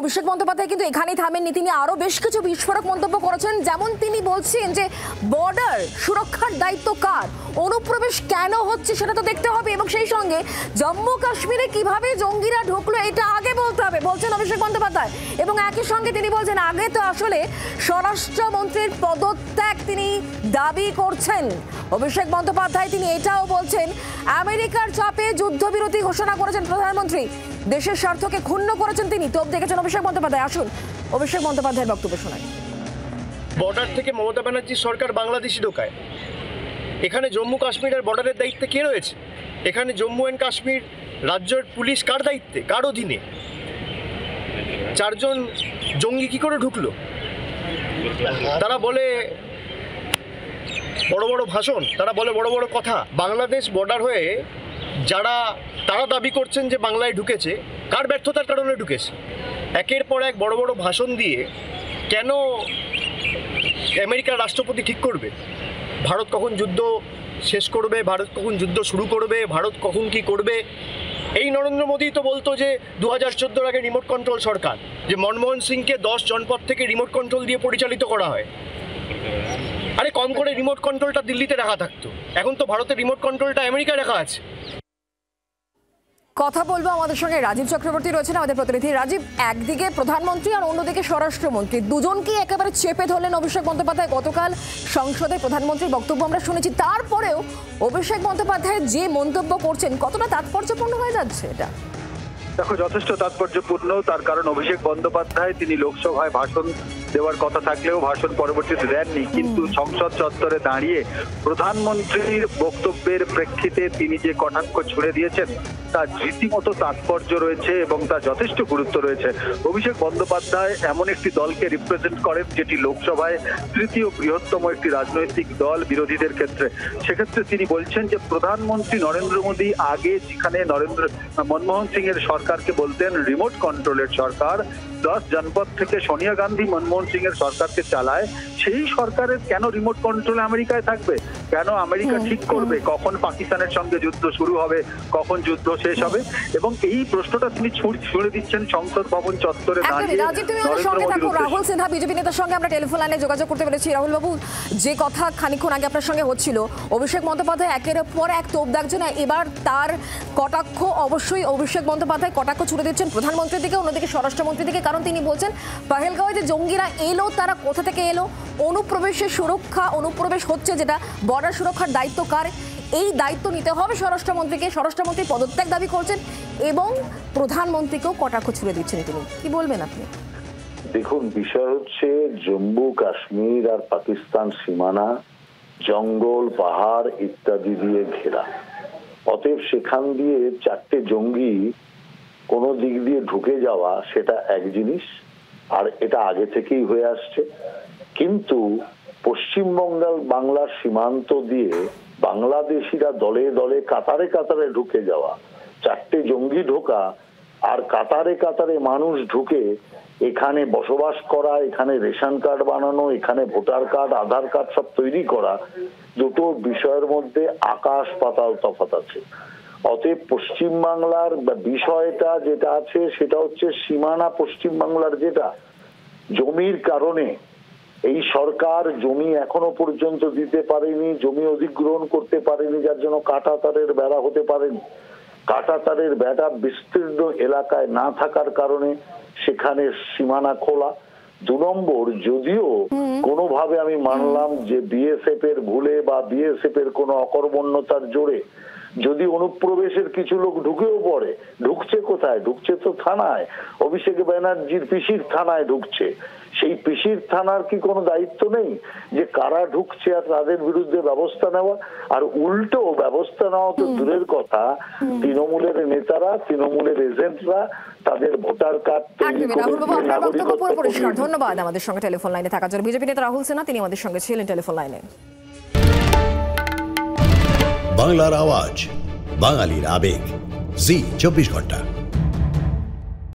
অভিষেক বন্দ্যোপাধ্যায় কিন্তু এখানেই থামেননি, তিনি আরো বেশ কিছু বিস্ফোরক মন্তব্য করেছেন। যেমন তিনি বলছেন যে বর্ডার সুরক্ষার দায়িত্ব কার, অনুপ্রবেশ কেন হচ্ছে সেটা তো দেখতে হবে, এবং সেই সঙ্গে জম্মু কাশ্মীরে কিভাবে জঙ্গিরা ঢুকলো এটা আগে বলতে হবে, বলছেন অভিষেক বন্দ্যোপাধ্যায়। এবং একই সঙ্গে তিনি বলছেন আগে তো আসলে স্বরাষ্ট্রমন্ত্রীর পদত্যাগ তিনি দাবি করছেন অভিষেক বন্দ্যোপাধ্যায়। তিনি এটাও বলছেন আমেরিকার চাপে যুদ্ধবিরতি ঘোষণা করেছেন প্রধানমন্ত্রী, দেশের স্বার্থকে ক্ষুণ্ণ করেছেন তিনি। তোপ দেখেছেন অভিষেক বন্দ্যোপাধ্যায়। আসুন অভিষেক বন্দ্যোপাধ্যায়ের বক্তব্য শোনাই। বর্ডার থেকে মমতা ব্যানার্জির সরকার বাংলাদেশি ঢোকায়। এখানে জম্মু কাশ্মীরের বর্ডারের দায়িত্বে কে রয়েছে? এখানে জম্মু অ্যান্ড কাশ্মীর রাজ্যের পুলিশ কার দায়িত্বে, কার অধীনে? 4 জন জঙ্গি কি করে ঢুকলো? তারা বলে বড় বড় ভাষণ, তারা বলে বড় বড় কথা। বাংলাদেশ বর্ডার হয়ে তারা দাবি করছেন যে বাংলায় ঢুকেছে, কার ব্যর্থতার কারণে ঢুকেছে? একের পর এক বড় বড় ভাষণ দিয়ে কেন আমেরিকার রাষ্ট্রপতি ঠিক করবে ভারত কখন যুদ্ধ শেষ করবে, ভারত কখন যুদ্ধ শুরু করবে, ভারত কখন কি করবে? এই নরেন্দ্র মোদী তো বলতো যে 2014 আগে রিমোট কন্ট্রোল সরকার, যে মনমোহন সিংকে 10 জনপদ থেকে রিমোট কন্ট্রোল দিয়ে পরিচালিত করা হয়। আরে কম করে রিমোট কন্ট্রোলটা দিল্লিতে রাখা থাকতো, এখন তো ভারতের রিমোট কন্ট্রোলটা আমেরিকায় রাখা আছে। কথা বলবো, আমাদের সঙ্গে রাজীব চক্রবর্তী রয়েছেন, আমাদের প্রতিনিধি। রাজীব, একদিকে প্রধানমন্ত্রী আর অন্যদিকে স্বরাষ্ট্রমন্ত্রী, দুজনকেই একেবারে চেপে ধরলেন অভিষেক বন্দ্যোপাধ্যায়। গতকাল সংসদে প্রধানমন্ত্রীর বক্তব্য আমরা শুনেছি, তারপরেও অভিষেক বন্দ্যোপাধ্যায় যে মন্তব্য করছেন কতটা তাৎপর্যপূর্ণ হয়ে যাচ্ছে এটা? দেখো, যথেষ্ট তাৎপর্যপূর্ণ। তার কারণ অভিষেক বন্দ্যোপাধ্যায় তিনি লোকসভায় ভাষণ দেওয়ার কথা থাকলেও ভাষণ পরবর্তীতে দেননি, কিন্তু সংসদ চত্বরে দাঁড়িয়ে প্রধানমন্ত্রীর বক্তব্যের প্রেক্ষিতে তিনি যে কটাক্ষ ছুড়ে দিয়েছেন তার রীতিমতো তাৎপর্য রয়েছে এবং তার যথেষ্ট গুরুত্ব রয়েছে। অভিষেক বন্দ্যোপাধ্যায় এমন একটি দলকে রিপ্রেজেন্ট করেন যেটি লোকসভায় তৃতীয় বৃহত্তম একটি রাজনৈতিক দল বিরোধীদের ক্ষেত্রে। সেক্ষেত্রে তিনি বলছেন যে প্রধানমন্ত্রী নরেন্দ্র মোদী আগে যেখানে মনমোহন সিং এর সরকারকে বলতেন রিমোট কন্ট্রোলের সরকার, 10 জনপদ থেকে সোনিয়া গান্ধী মনমোহন সিং এর সরকারকে চালায়, সেই সরকারের কেন রিমোট কন্ট্রোল আমেরিকায় থাকবে? কেন আমেরিকা ঠিক করবে কখন পাকিস্তানের সঙ্গে যুদ্ধ শুরু হবে, কখন যুদ্ধ শেষ হবে? এবং এই প্রশ্নটা তিনি ছুড়ে দিচ্ছেন সংসদ ভবন চত্বরে দাঁড়িয়ে। রাহুল সিনহা বিজেপি নেতার সঙ্গে আমরা টেলিফোন লাইনে যোগাযোগ করতে পেরেছি। রাহুল বাবু, যে কথা খানিকক্ষণ আগে আপনার সঙ্গে হচ্ছিল, অভিষেক বন্দ্যোপাধ্যায় একের পর এক তোপ দাগছেন, এবার তার কটাক্ষ অবশ্যই অভিষেক বন্দ্যোপাধ্যায় কটাক্ষ ছুড়ে দিচ্ছেন প্রধানমন্ত্রীর দিকে, অন্যদিকে স্বরাষ্ট্রমন্ত্রীর দিকে। কারণ তিনি বলছেন পহেলগাঁওয়ে যে জঙ্গিরা এলো তারা কোথা থেকে এলো, অনুপ্রবেশের সুরক্ষা, অনুপ্রবেশ হচ্ছে যেটা বর্ডার সুরক্ষার দায়িত্ব কার, এই দায়িত্ব নিতে হবে স্বরাষ্ট্রমন্ত্রীকে। স্বরাষ্ট্রমন্ত্রী পদত্যাগ দাবি করছেন এবং প্রধানমন্ত্রীকেও কটাক্ষ ছুড়ে দিচ্ছেন। তিনি কি বলবেন আপনি? দেখুন, বিষয় হচ্ছে জম্মু কাশ্মীর আর পাকিস্তান সীমানা জঙ্গল, পাহাড় ইত্যাদি দিয়ে ঘেরা। অতএব সেখান দিয়ে 4টে জঙ্গি কোনো দিক দিয়ে ঢুকে যাওয়া সেটা এক জিনিস, আর এটা আগে থেকেই হয়ে আসছে। কিন্তু বাংলার সীমান্ত দিয়ে বাংলাদেশিরা দলে দলে কাতারে কাতারে ঢুকে যাওয়া, 4টে জঙ্গি ঢোকা আর কাতারে কাতারে মানুষ ঢুকে এখানে বসবাস করা, এখানে রেশন কার্ড বানানো, এখানে ভোটার কার্ড, আধার কার্ড সব তৈরি করা, দুটো বিষয়ের মধ্যে আকাশ পাতাল তফাৎ আছে। অতএব পশ্চিমবাংলার বিষয়টা যেটা আছে সেটা হচ্ছে সীমানা পশ্চিমবাংলার, যেটা জমির কারণে এই সরকার জমি এখনো পর্যন্ত দিতে পারেনি, জমি অধিগ্রহণ করতে পারেনি, যার জন্য কাঁটাতারের বেড়া হতে পারেনি। কাঁটাতারের বেড়া বিস্তীর্ণ এলাকায় না থাকার কারণে সেখানে সীমানা খোলা। 2 নম্বর, যদিও কোনোভাবে আমি মানলাম যে বিএসএফ এর ভুলে বা বিএসএফ এর কোনো অকর্মণ্যতার জোরে যদি অনুপ্রবেশের কিছু লোক ঢুকেও পড়ে, ঢুকছে কোথায়? ঢুকছে তো থানায়, অভিষেক ব্যানার্জির পিসির থানায় ঢুকছে। সেই পিসির থানার কি কোনো দায়িত্ব নেই যে কারা ঢুকছে আর তাদের বিরুদ্ধে ব্যবস্থা নেওয়া? আর উল্টো ব্যবস্থা নেওয়া তো দূরের কথা, তৃণমূলের নেতারা, তৃণমূলের এজেন্টরা তাদের ভোটার কার্ড তৈরি করে। ধন্যবাদ আমাদের সঙ্গে টেলিফোন লাইনে থাকার জন্য বিজেপি নেতা রাহুল সিনহা, তিনি আমাদের সঙ্গে ছিলেন টেলিফোন লাইনে। বাংলার আওয়াজ, বাঙালির আবেগ, জি 24 ঘন্টা।